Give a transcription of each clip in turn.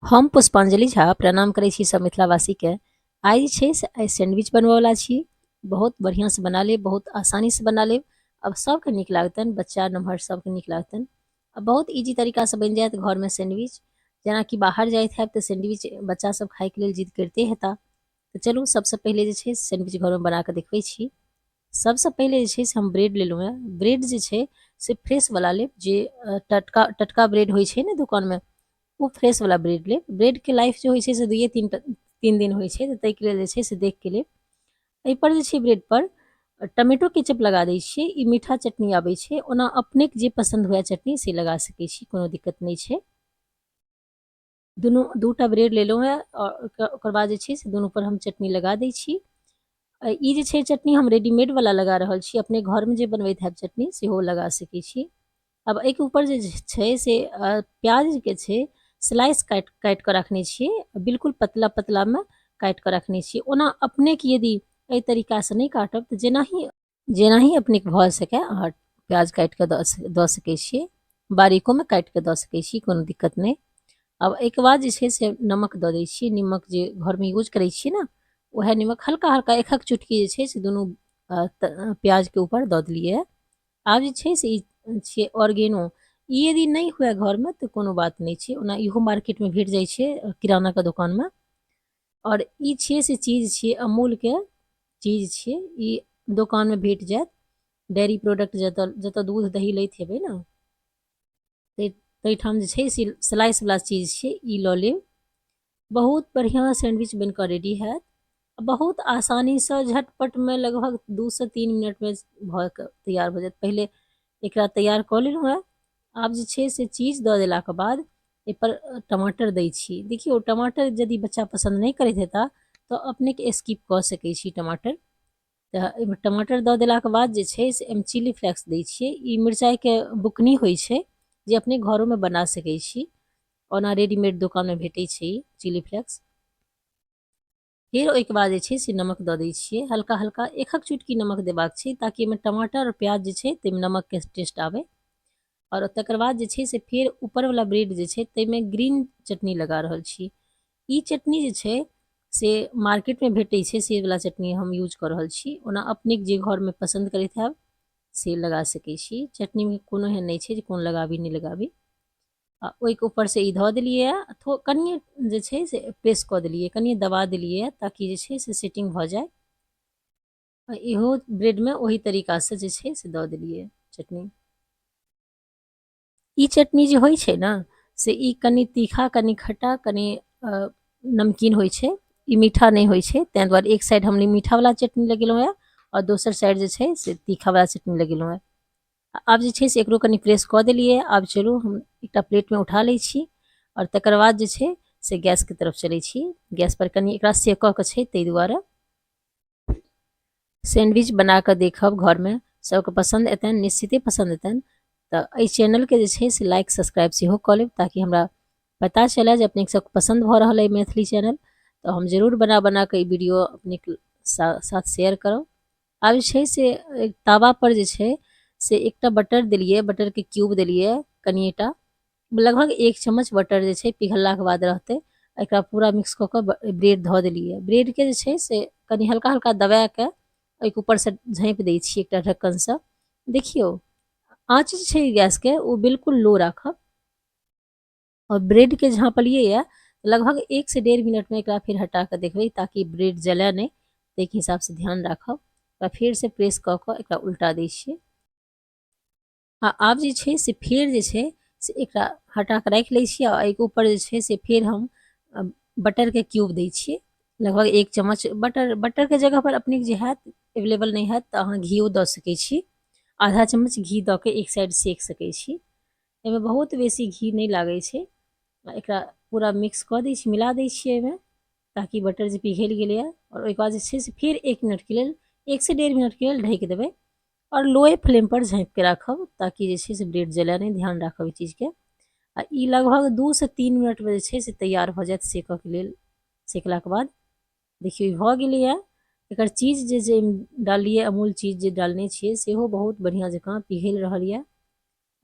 हम पुष्पांजलि झा प्रणाम करै छी सब मिथिलावासीके। आइ जे छै से आइ सैंडविच बनबैवला छी। बहुत बढ़िआँसँ बना लेब, बहुत आसानीसँ बना लेब। अब सबके नीक लागतनि, बच्चा नमहर सबके नीक लागतनि। अब बहुत इजी तरीकासँ बनि जायत घरमे सैंडविच। जेनाकि बाहर जाइत हैब तऽ सैंडविच बच्चा सब खाइके लेल जिद करिते हेता। तऽ चलू सबसँ पहिले जे छै सैंडविच घरमे बना कऽ देखबै छी। सबसँ पहिले जे छै से हम ब्रेड लेलहुँ हँ। ब्रेड जे छै से फ्रेशवला लेब, जे टटका टटका ब्रेड होइ छै ने दोकानमे, वो फ्रेश वाला ब्रेड लेब। ब्रेड के लाइफ जो होइ छै से दुइये तीन दिन होइ छै, तऽ ताहिके लेल जे छै से देख के लेब। एहिपर जे छै ब्रेड पर टमेटो केचप लगा दै छियै। ई मीठा चटनी आबै छै, ओना अपनेके जे पसन्द हुए चटनी से लगा सकै छी, कोनो दिक्कत नहि छै। दूटा ब्रेड लेलहुँ हँ और ओकर बाद जे छै से दुनू पर हम चटनी लगा दै छी। ई जे छै चटनी हम रेडीमेड वाला लगा रहल छी, अपने घरमे जे बनबैत हैब चटनी सेहो लगा सकै छी। अब एहिके ऊपर जे छै से प्याजके छै स्लाइस काटि कऽ रखने छियै, बिल्कुल पतला पतलामे काटि कऽ रखने छियै। ओना अपनेके यदि एहि तरीकासँ नहि काटब तऽ जेनाही अपनेके भऽ सकै अहाँ प्याज काटि कऽ दऽ सकै छियै, बारीकोमे काटि कऽ दऽ सकै छी, कोनो दिक्कत नहि। अब एहिके बाद जे छै से नमक दऽ दै छियै। निमक जे घरमे यूज करै छियै ने, वएह निमक हल्का हल्का एक चुटकी जे छै से दुनू प्याजके ऊपर दऽ देलियै। आब जे छै से ई छियै ऑर्गेनो। ई यदि नहि हुए घरमे तऽ कोनो बात नहि छै, ओना इहो मार्केटमे भेट जाइ छै किरानाके दोकानमे। और ई छियै से चीज छियै अमूलके चीज छियै, ई दोकानमे भेट जायत। डेयरी प्रोडक्ट जतऽ दूध दही लैत हेबै ने, ताहिठाम जे छै से स्लाइसवला चीज छै, ई लऽ लेब। बहुत बढ़िआँ सैंडविच बनि कऽ रेडी हैत। बहुत आसानीसँ झटपटमे लगभग 2 से 3 मिनटमे भऽ कऽ तैयार भऽ जायत। पहिले एकरा तैयार कऽ लेलहुँ हँ। आब जे छै से चीज दऽ देलाके बाद एहिपर टमाटर दै छी। देखियौ टमाटर यदि बच्चा पसन्द नहि करैत हेता तऽ अपनेके स्किप कऽ सकै छी टमाटर। तऽ एहिमे टमाटर दऽ देलाके बाद जे छै से एहिमे चिली फ्लेक्स दै छियै। ई मिरचाइके बुकनी होइ छै जे अपने घरोमे बना सकै छी, ओना रेडीमेड दोकानमे भेटै छै ई चिली फ्लेक्स। फिर ओहिके बाद जे छै से नमक दऽ दै छियै, हल्का हल्का एक चुटकी नमक देबाक छै, ताकि एहिमे टमाटर और प्याज जे छै ताहिमे नमकके टेस्ट आबै। और तकर बाद जे छै से फेर ऊपरवला ब्रेड जे छै ताहिमे ग्रीन चटनी लगा रहल छी। ई चटनी जे छै से मार्केटमे भेटै छै, से वला चटनी हम यूज कऽ रहल छी। ओना अपनेके जे घरमे पसन्द करैत हैब से लगा सकै छी। चटनीमे कोनो एहन नहि छै जे कोन लगाबी नहि लगाबी। आ ओहिके ऊपरसँ ई धऽ देलियै, कनिए जे छै से प्रेस कऽ देलियै, कनिए दबा देलियै ताकि जे छै से सेटिंग भऽ जाय। आ इहो ब्रेडमे ओही तरीकासँ जे छै से दऽ देलियै चटनी। ई चटनी जे होइ छै ने से ई कनि तीखा, कनि खट्टा, कनि नमकीन होइ छै। ई मीठा नहि होइ छै, ताहि दुआरे एक साइड हम मीठावला चटनी लगेलहुँ हँ और दोसर साइड जे छै से तीखावला चटनी लगेलहुँ हँ। आब जे छै से एकरो कनि प्रेस कऽ देलियै। आब चलू हम एकटा प्लेटमे उठा लै छी और तकर बाद जे छै से गैसके तरफ चलै छी। गैसपर कनि एकरा सेकऽके छै, ताहि दुआरे सैंडविच बना कऽ देखब घरमे, सबके पसन्द एतनि, निश्चिते पसन्द एतनि। तऽ एहि चैनलके जे छै से लाइक सब्सक्राइब सेहो कऽ लेब, ताकि हमरा पता चलय जे अपनेके सबके पसन्द भऽ रहल अइ मैथिली चैनल। तऽ हम जरूर बना बना कऽ ई वीडियो अपनेके साथ शेयर करब। आब जे छै से तावापर जे छै से एकटा बटर देलियै, बटरके क्यूब देलियै कनिएटा, लगभग 1 चम्मच बटर जे छै पिघललाके बाद रहतै। एकरा पूरा मिक्स कऽ कऽ ब्रेड धऽ देलियै। ब्रेडके जे छै से कनि हल्का हल्का दबा कऽ ओहिके ऊपरसँ झाँपि दै छियै एकटा ढक्कनसँ। देखियौ आँच जे छै गैसके ओ बिल्कुल लो राखब। और ब्रेडके झाँपलियै यऽ लगभग 1 से 1.5 मिनटमे एकरा फिर हटा कऽ देखबै, ताकि ब्रेड जलै नहि, ताहिके हिसाबसँ ध्यान राखब। ओकरा फेरसँ प्रेस कऽ कऽ एकरा उल्टा दै छियै। आब जे छै से फेर जे छै से एकरा हटा कऽ राखि लै छियै। आओर एहिके ऊपर जे छै से फेर हम बटरके क्यूब दै छियै, लगभग 1 चम्मच बटर। बटरके जगहपर अपनेके जे हैत अवेलेबल नहि हैत तऽ अहाँ घिओ दऽ सकै छी। आधा चम्मच घी दऽ के एक साइड सेक सकै छी। एहिमे बहुत बेसी घी नहि लागै छै। एकरा पूरा मिक्स कऽ दै छी, मिला दै छियै एहिमे, ताकि बटर जे पिघलि गेलैए। आओर ओहिके बाद जे छै से फेर 1 मिनटके लेल, 1 से 1.5 मिनटके लेल ढकि देबै और लोए फ्लेमपर झाँपि कऽ राखब, ताकि जे छै से ब्रेड जलै नहि, ध्यान राखब ई चीजके। आ ई लगभग 2 से 3 मिनटमे जे छै से तैयार भऽ जायत सेकऽके लेल। सेकलाके बाद देखियौ ई भऽ गेलैए। एकर चीज जे डाललियै, अमूल चीज जे डालने छियै सेहो बहुत बढ़िआँ जकाँ पिघलि रहल यऽ।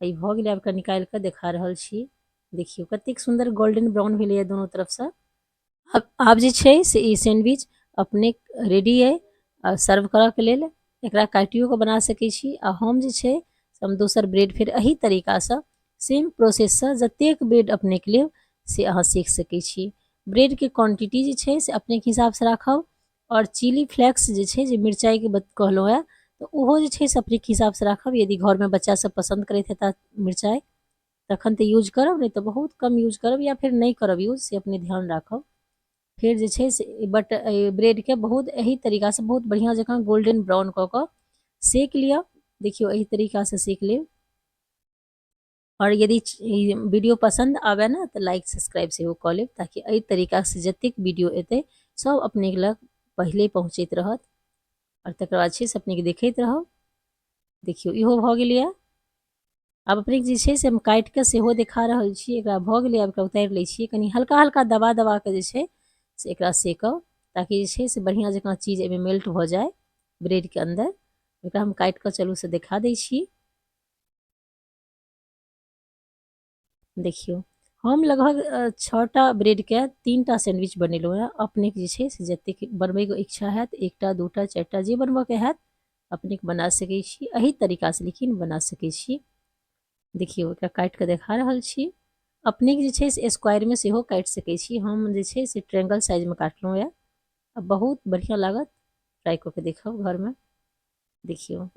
ई भऽ गेलै। आब एकरा निकालि कऽ देखा रहल छी। देखियो कतेक सुंदर गोल्डन ब्राउन भेलै दोनों तरफ से। आब जे छै से ई सैंडविच अपने रेडी है सर्व करऽ के लेल। एकरा काटियो के बना सकै छी आ हम जे छै से हम दोसर ब्रेड फेर एही तरीका से सेम प्रोसेस से जतेक ब्रेड अपने के लेब से अहाँ सीख सकै छी। ब्रेड के क्वांटिटी जे छै से अपने के हिसाब से राखब और चिली फ्लेक्स जे छै जे मिरचाई के कहलहुँ है तो ओहो जे छै से अपने के हिसाब से राखब। यदि घर में बच्चा सब पसंद करैत हेता मिरचाई तखन तऽ यूज करब, नहीं तो बहुत कम यूज करब या फिर नहीं करब यूज, से अपने ध्यान राखब। फिर जे छै से ब्रेड के बहुत एही तरीका से बहुत बढ़िया जकाँ गोल्डन ब्राउन कऽ कऽ सेक लिअ। देखियो एही तरीका से सेक लेब। और यदि वीडियो पसंद आवे ना तो लाइक सब्सक्राइब सेहो कऽ लेब, ताकि एही तरीका से जतेक वीडियो एतै सब अपने लग पहले पहुँचैत रहत और तकर बाद छै से अपने के देखैत रहब। देखियो इहो भऽ गेल यऽ। आब अपने जे छै से हम काटि कऽ सेहो देखा रहल छी। एकरा भऽ गेलै, आब एकरा उतारि लै छियै। कनि हल्का हल्का दबा दबा के जे छै से एकरा सेकब, ताकि जे छै से बढ़िया जकाँ चीज एहिमे मेल्ट भऽ जाए ब्रेड के अंदर। एकरा हम काटि कऽ चलू से देखा दै छी। देखियो हम लगभग 6टा ब्रेड के 3टा सैंडविच बनेलहुँ है। अपने के जे छै से जतेक बनबै के इच्छा हैत 1टा 2टा 4टा जे बनबऽ के हैत अपने के बना सकै छी। एही तरीका से लेकिन बना सकै छी। देखियो एकरा काटि कऽ देखा रहल छी। अपने के जे छै से स्क्वायर में सेहो काटि सकै छी। हम जे छै से ट्रायंगल साइज में काटलहुँ यऽ। बहुत बढ़िया लागत, ट्राई कऽ के देखब घर में। देखियो